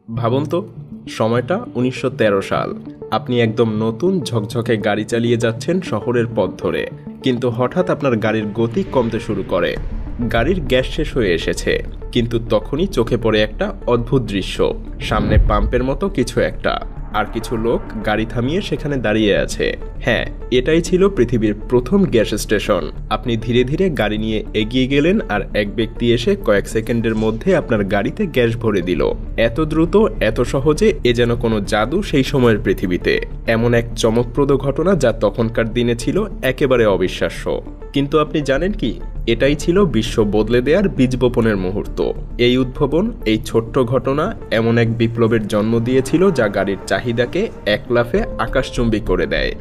ভাবুন তো, সময়টা ১৯১৩ সাল। আপনি একদম নতুন ঝকঝকে গাড়ি চালিয়ে যাচ্ছেন শহরের পথ ধরে, কিন্তু হঠাৎ আপনার গাড়ির গতি কমতে শুরু করে। গাড়ির গ্যাস শেষ হয়ে এসেছে, কিন্তু তখনই চোখে পড়ে একটা অদ্ভুত দৃশ্য। সামনে পাম্পের মতো কিছু একটা, আর কিছু লোক গাড়ি থামিয়ে সেখানে দাঁড়িয়ে আছে। হ্যাঁ, এটাই ছিল পৃথিবীর প্রথম গ্যাস স্টেশন। আপনি ধীরে ধীরে গাড়ি নিয়ে এগিয়ে গেলেন, আর এক ব্যক্তি এসে কয়েক সেকেন্ডের মধ্যে আপনার গাড়িতে গ্যাস ভরে দিল। এত দ্রুত, এত সহজে, এ যেন কোনো জাদু সেই সময়ের পৃথিবীতে। এমন এক চমকপ্রদ ঘটনা যা তখনকার দিনে ছিল একেবারে অবিশ্বাস্য। কিন্তু আপনি জানেন কি, এটাই ছিল বিশ্ব বদলে দেওয়ার বীজ বপনের মুহূর্ত। এই উদ্ভাবন, এই ছোট্ট ঘটনা এমন এক বিপ্লবের জন্ম দিয়েছিল যা গাড়ির চাহিদাকে এক লাফে আকাশচুম্বী করে দেয়।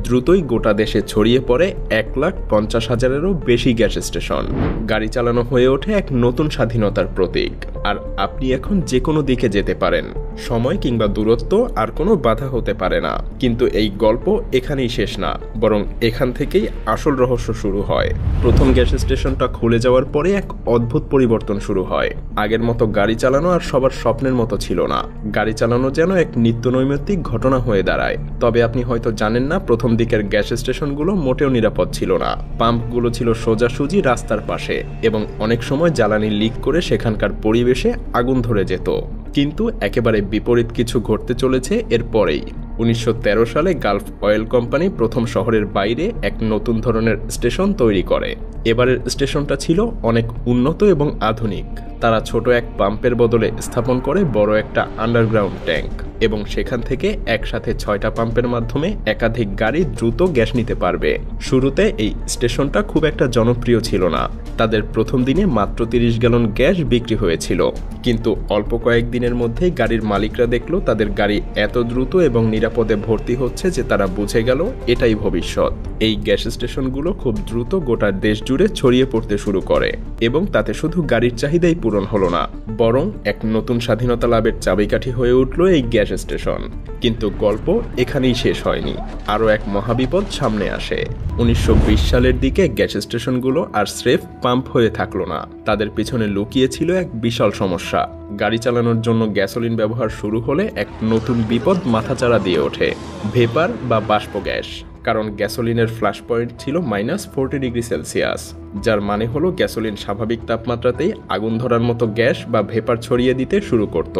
দ্রুতই গোটা দেশে ছড়িয়ে পড়ে ১,৫০,০০০-এরও বেশি গ্যাস স্টেশন। গাড়ি চালানো হয়ে ওঠে এক নতুন স্বাধীনতার প্রতীক। আর আপনি এখন যে কোনো দিকে যেতে পারেন। সময় কিংবা দূরত্ব আর কোনো বাধা হতে পারে না। কিন্তু এই গল্প এখানেই শেষ না, বরং এখান থেকেই আসল রহস্য শুরু হয়। প্রথম গ্যাস স্টেশনটা খুলে যাওয়ার পরে এক অদ্ভুত পরিবর্তন শুরু হয়। আগের মতো গাড়ি চালানো আর সবার স্বপ্নের মতো ছিল না। গাড়ি চালানো যেন এক নিত্যনৈমিত্তিক ঘটনা হয়ে দাঁড়ায়। তবে আপনি হয়তো জানেন না, প্রথম দিকের গ্যাস স্টেশনগুলো মোটেও নিরাপদ ছিল না। পাম্পগুলো ছিল সোজাসুজি রাস্তার পাশে, এবং অনেক সময় জ্বালানি লিক করে সেখানকার পরিবেশে আগুন ধরে যেত। কিন্তু একেবারে বিপরীত কিছু ঘটতে চলেছে এরপরেই। ১৯১৩ সালে গালফ অয়েল কোম্পানি প্রথম শহরের বাইরে এক নতুন ধরনের স্টেশন তৈরি করে। এবারের স্টেশনটা ছিল অনেক উন্নত এবং আধুনিক। তারা ছোট এক পাম্পের বদলে স্থাপন করে বড় একটা আন্ডারগ্রাউন্ড ট্যাঙ্ক, এবং সেখান থেকে একসাথে ৬টা পাম্পের মাধ্যমে একাধিক গাড়ি দ্রুত গ্যাস নিতে পারবে। শুরুতে এই স্টেশনটা খুব একটা জনপ্রিয় ছিল না। তাদের প্রথম দিনে মাত্র ৩০ গ্যালন গ্যাস বিক্রি হয়েছিল। কিন্তু অল্প কয়েকদিনের মধ্যেই গাড়ির মালিকরা দেখলো তাদের গাড়ি এত দ্রুত এবং নিরাপদে ভর্তি হচ্ছে যে তারা বুঝে গেল এটাই ভবিষ্যৎ। এই গ্যাস স্টেশনগুলো খুব দ্রুত গোটা দেশ জুড়ে ছড়িয়ে পড়তে শুরু করে, এবং তাতে শুধু গাড়ির চাহিদাই পূরণ হলো না, বরং এক নতুন স্বাধীনতা লাভের চাবিকাঠি হয়ে উঠল এই গ্যাস স্টেশন। কিন্তু গল্প এখানেই শেষ হয়নি। আরও এক মহাবিপদ সামনে আসে। ১৯২০ সালের দিকে গ্যাস স্টেশনগুলো আর স্রেফ পাম্প হয়ে থাকলো না, তাদের পিছনে লুকিয়ে ছিল এক বিশাল সমস্যা। গাড়ি চালানোর জন্য গ্যাসোলিন ব্যবহার শুরু হলে এক নতুন বিপদ মাথাচাড়া দিয়ে ওঠে: ভেপার বা বাষ্প গ্যাস। কারণ গ্যাসোলিনের ফ্ল্যাশ পয়েন্ট ছিল -40°C, যার মানে হলো গ্যাসোলিন স্বাভাবিক তাপমাত্রাতেই আগুন ধরার মতো গ্যাস বা ভেপার ছড়িয়ে দিতে শুরু করত।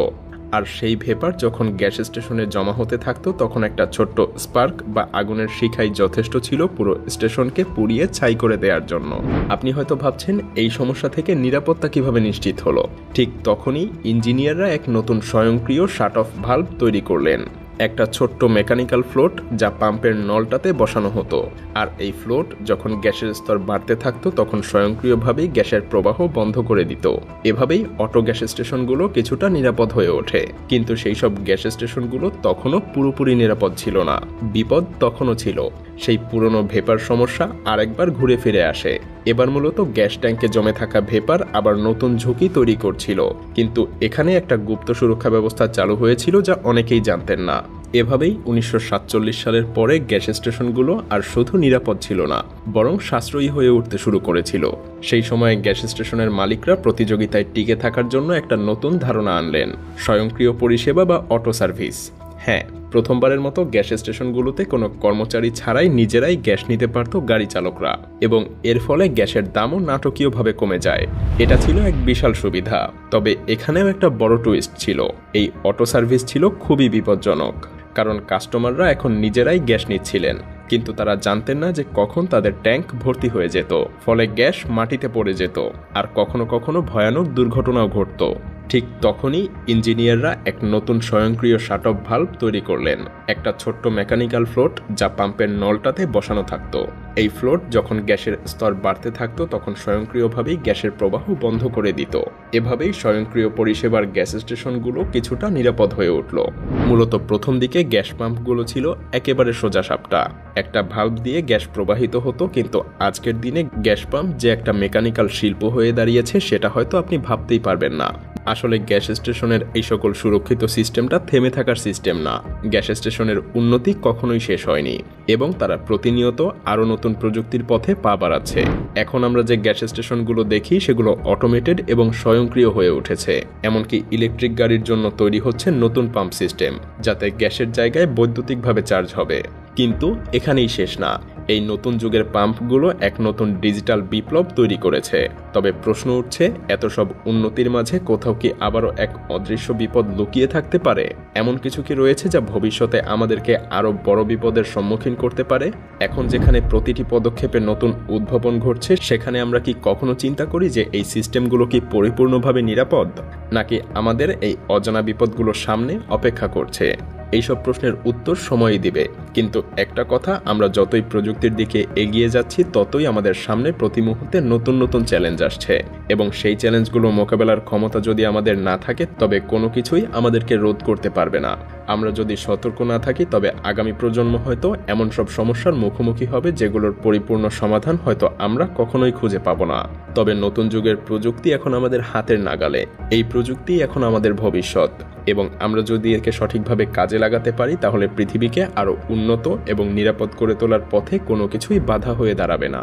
আর সেই ভেপার যখন গ্যাস স্টেশনে জমা হতে থাকতো, তখন একটা ছোট্ট স্পার্ক বা আগুনের শিখাই যথেষ্ট ছিল পুরো স্টেশনকে পুড়িয়ে ছাই করে দেওয়ার জন্য। আপনি হয়তো ভাবছেন, এই সমস্যা থেকে নিরাপত্তা কিভাবে নিশ্চিত হলো? ঠিক তখনই ইঞ্জিনিয়াররা এক নতুন স্বয়ংক্রিয় শাট অফ ভালভ তৈরি করলেন। একটা ছোট্ট মেকানিক্যাল ফ্লোট যা পাম্পের নলটাতে বসানো হতো। আর এই ফ্লোট যখন গ্যাসের স্তর বাড়তে থাকতো, তখন স্বয়ংক্রিয়ভাবেই গ্যাসের প্রবাহ বন্ধ করে দিত। এভাবেই অটো গ্যাস স্টেশনগুলো কিছুটা নিরাপদ হয়ে ওঠে। কিন্তু সেই সব গ্যাস স্টেশনগুলো তখনও পুরোপুরি নিরাপদ ছিল না। বিপদ তখনও ছিল। সেই পুরনো ভেপার সমস্যা আরেকবার ঘুরে ফিরে আসে। এবার মূলত গ্যাস ট্যাঙ্কে জমে থাকা ভেপার আবার নতুন ঝুঁকি তৈরি করছিল। কিন্তু এখানে একটা গুপ্ত সুরক্ষা ব্যবস্থা চালু হয়েছিল যা অনেকেই জানতেন না। এভাবেই ১৯৪৭ সালের পরে গ্যাস স্টেশনগুলো আর শুধু নিরাপদ ছিল না, বরং সাশ্রয়ী হয়ে উঠতে শুরু করেছিল। সেই সময়ে গ্যাস স্টেশনের মালিকরা প্রতিযোগিতায় টিকে থাকার জন্য একটা নতুন ধারণা আনলেন: স্বয়ংক্রিয় পরিষেবা বা অটো সার্ভিস। হ্যাঁ, প্রথমবারের মতো গ্যাস স্টেশনগুলোতে কোনো কর্মচারী ছাড়াই নিজেরাই গ্যাস নিতে পারত গাড়ি চালকরা, এবং এর ফলে গ্যাসের দামও নাটকীয়ভাবে কমে যায়। এটা ছিল এক বিশাল সুবিধা। তবে এখানেও একটা বড় টুইস্ট ছিল। এই অটো সার্ভিস ছিল খুবই বিপজ্জনক, কারণ কাস্টমাররা এখন নিজেরাই গ্যাস নিচ্ছিলেন, কিন্তু তারা জানতেন না যে কখন তাদের ট্যাঙ্ক ভর্তি হয়ে যেত। ফলে গ্যাস মাটিতে পড়ে যেত, আর কখনো কখনো ভয়ানক দুর্ঘটনাও ঘটত। ঠিক তখনই ইঞ্জিনিয়াররা এক নতুন স্বয়ংক্রিয় শাট অফ ভালভ তৈরি করলেন। একটা ছোট্ট মেকানিক্যাল ফ্লোট যা পাম্পের নলটাতে বসানো থাকতো। এই ফ্লোট যখন গ্যাসের স্তর বাড়তে থাকতো, তখন স্বয়ংক্রিয়ভাবেই গ্যাসের প্রবাহ বন্ধ করে দিত। এভাবেই স্বয়ংক্রিয় পরিষেবার গ্যাস স্টেশনগুলো কিছুটা নিরাপদ হয়ে উঠল। মূলত প্রথম দিকে গ্যাস পাম্পগুলো ছিল একেবারে সোজাসাপটা। একটা ভালভ দিয়ে গ্যাস প্রবাহিত হতো, কিন্তু আজকের দিনে গ্যাস পাম্প যে একটা মেকানিক্যাল শিল্প হয়ে দাঁড়িয়েছে সেটা হয়তো আপনি ভাবতেই পারবেন না। আসলে গ্যাস স্টেশনের এই সকল সুরক্ষিত সিস্টেমটা থেমে থাকার সিস্টেম না। গ্যাস স্টেশনের উন্নতি কখনোই শেষ হয়নি এবং তারা প্রতিনিয়ত আরও নতুন প্রযুক্তির পথে পা বাড়াচ্ছে। এখন আমরা যে গ্যাস স্টেশনগুলো দেখি সেগুলো অটোমেটেড এবং স্বয়ংক্রিয় হয়ে উঠেছে। এমনকি ইলেকট্রিক গাড়ির জন্য তৈরি হচ্ছে নতুন পাম্প সিস্টেম, যাতে গ্যাসের জায়গায় বৈদ্যুতিকভাবে চার্জ হবে। কিন্তু এখানেই শেষ না। এই নতুন যুগের পাম্পগুলো এক নতুন ডিজিটাল বিপ্লব তৈরি করেছে। তবে প্রশ্ন উঠছে, এত সব উন্নতির মাঝে কোথাও কি আবারও এক অদৃশ্য বিপদ লুকিয়ে থাকতে পারে? এমন কিছু কি রয়েছে যা ভবিষ্যতে আমাদেরকে আরও বড় বিপদের সম্মুখীন করতে পারে? এখন যেখানে প্রতিটি পদক্ষেপে নতুন উদ্ভাবন ঘটছে, সেখানে আমরা কি কখনো চিন্তা করি যে এই সিস্টেমগুলো কি পরিপূর্ণভাবে নিরাপদ, নাকি আমাদের এই অজানা বিপদগুলোর সামনে অপেক্ষা করছে? এইসব প্রশ্নের উত্তর সময়ই দিবে। কিন্তু একটা কথা, আমরা যতই প্রযুক্তির দিকে এগিয়ে যাচ্ছি ততই আমাদের সামনে প্রতি মুহূর্তে নতুন নতুন চ্যালেঞ্জ আসছে, এবং সেই চ্যালেঞ্জগুলো মোকাবেলার ক্ষমতা যদি আমাদের না থাকে তবে কোনো কিছুই আমাদেরকে রোধ করতে পারবে না। আমরা যদি সতর্ক না থাকি তবে আগামী প্রজন্ম হয়তো এমন সব সমস্যার মুখোমুখি হবে যেগুলোর পরিপূর্ণ সমাধান হয়তো আমরা কখনোই খুঁজে পাবো না। তবে নতুন যুগের প্রযুক্তি এখন আমাদের হাতের নাগালে। এই প্রযুক্তি এখন আমাদের ভবিষ্যৎ, এবং আমরা যদি একে সঠিকভাবে কাজে লাগাতে পারি তাহলে পৃথিবীকে আরও উন্নত এবং নিরাপদ করে তোলার পথে কোনো কিছুই বাধা হয়ে দাঁড়াবে না।